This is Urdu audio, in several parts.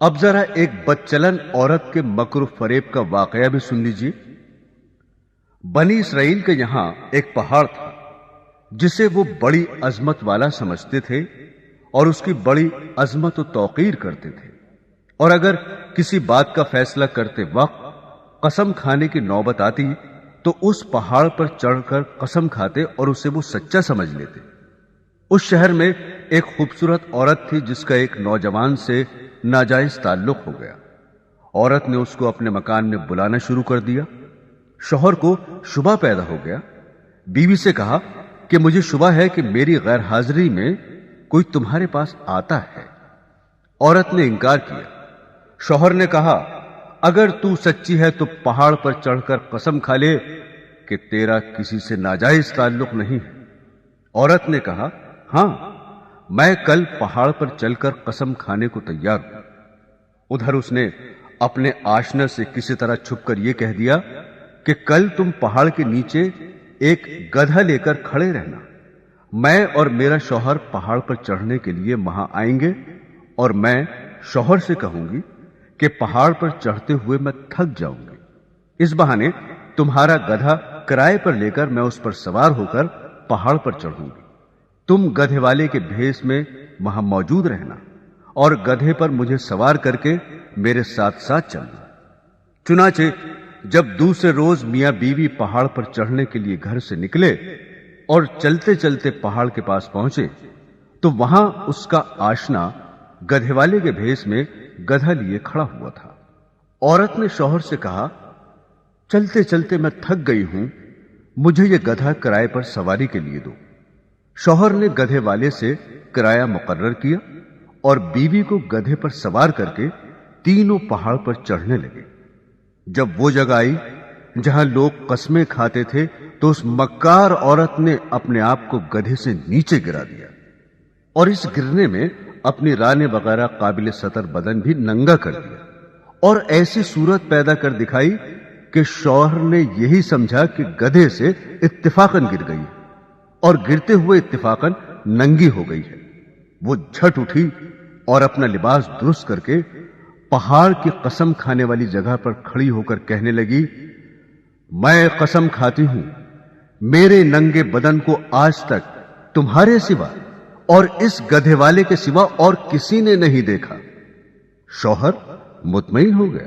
اب ذرا ایک بدچلن عورت کے مکر و فریب کا واقعہ بھی سن لیجیے۔ بنی اسرائیل کے یہاں ایک پہاڑ تھا جسے وہ بڑی عظمت والا سمجھتے تھے اور اس کی بڑی عظمت و توقیر کرتے تھے، اور اگر کسی بات کا فیصلہ کرتے وقت قسم کھانے کی نوبت آتی تو اس پہاڑ پر چڑھ کر قسم کھاتے اور اسے وہ سچا سمجھ لیتے۔ اس شہر میں ایک خوبصورت عورت تھی جس کا ایک نوجوان سے ناجائز تعلق ہو گیا۔ عورت نے اس کو اپنے مکان میں بلانا شروع کر دیا۔ شوہر کو شبہ پیدا ہو گیا۔ بیوی سے کہا کہ مجھے شبہ ہے کہ میری غیر حاضری میں کوئی تمہارے پاس آتا ہے۔ عورت نے انکار کیا۔ شوہر نے کہا اگر تو سچی ہے تو پہاڑ پر چڑھ کر قسم کھا لے کہ تیرا کسی سے ناجائز تعلق نہیں ہے۔ عورت نے کہا ہاں، میں کل پہاڑ پر چل کر قسم کھانے کو تیار ہوں۔ ادھر اس نے اپنے آشنا سے کسی طرح چھپ کر یہ کہہ دیا کہ کل تم پہاڑ کے نیچے ایک گدھا لے کر کھڑے رہنا، میں اور میرا شوہر پہاڑ پر چڑھنے کے لیے وہاں آئیں گے، اور میں شوہر سے کہوں گی کہ پہاڑ پر چڑھتے ہوئے میں تھک جاؤں گی، اس بہانے تمہارا گدھا کرائے پر لے کر میں اس پر سوار ہو کر پہاڑ پر چڑھوں گی۔ تم گدھے والے کے بھیس میں وہاں موجود رہنا اور گدھے پر مجھے سوار کر کے میرے ساتھ ساتھ چلنا۔ چنانچہ جب دوسرے روز میاں بیوی پہاڑ پر چڑھنے کے لیے گھر سے نکلے اور چلتے چلتے پہاڑ کے پاس پہنچے تو وہاں اس کا آشنا گدھے والے کے بھیس میں گدھا لیے کھڑا ہوا تھا۔ عورت نے شوہر سے کہا چلتے چلتے میں تھک گئی ہوں، مجھے یہ گدھا کرائے پر سواری کے لیے دو۔ شوہر نے گدھے والے سے کرایہ مقرر کیا اور بیوی کو گدھے پر سوار کر کے تینوں پہاڑ پر چڑھنے لگے۔ جب وہ جگہ آئی جہاں لوگ قسمیں کھاتے تھے تو اس مکار عورت نے اپنے آپ کو گدھے سے نیچے گرا دیا، اور اس گرنے میں اپنی رانے وغیرہ قابل سطر بدن بھی ننگا کر دیا، اور ایسی صورت پیدا کر دکھائی کہ شوہر نے یہی سمجھا کہ گدھے سے اتفاقاً گر گئی اور گرتے ہوئے اتفاقاً ننگی ہو گئی ہے۔ وہ جھٹ اٹھی اور اپنا لباس درست کر کے پہاڑ کی قسم کھانے والی جگہ پر کھڑی ہو کر کہنے لگی میں قسم کھاتی ہوں میرے ننگے بدن کو آج تک تمہارے سوا اور اس گدھے والے کے سوا اور کسی نے نہیں دیکھا۔ شوہر مطمئن ہو گیا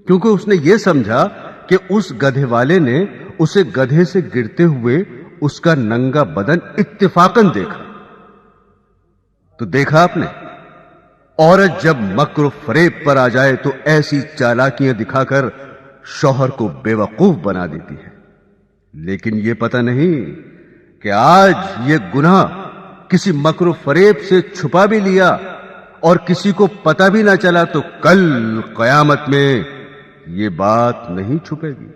کیونکہ اس نے یہ سمجھا کہ اس گدھے والے نے اسے گدھے سے گرتے ہوئے اس کا ننگا بدن اتفاقاً دیکھا۔ تو دیکھا آپ نے، عورت جب مکر و فریب پر آ جائے تو ایسی چالاکیاں دکھا کر شوہر کو بے وقوف بنا دیتی ہے، لیکن یہ پتہ نہیں کہ آج یہ گناہ کسی مکر و فریب سے چھپا بھی لیا اور کسی کو پتہ بھی نہ چلا تو کل قیامت میں یہ بات نہیں چھپے گی،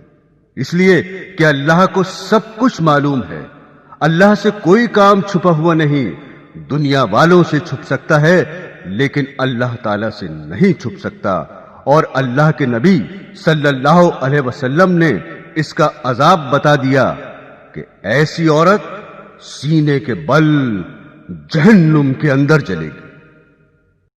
اس لیے کہ اللہ کو سب کچھ معلوم ہے۔ اللہ سے کوئی کام چھپا ہوا نہیں، دنیا والوں سے چھپ سکتا ہے لیکن اللہ تعالی سے نہیں چھپ سکتا، اور اللہ کے نبی صلی اللہ علیہ وسلم نے اس کا عذاب بتا دیا کہ ایسی عورت سینے کے بل جہنم کے اندر جلے گی۔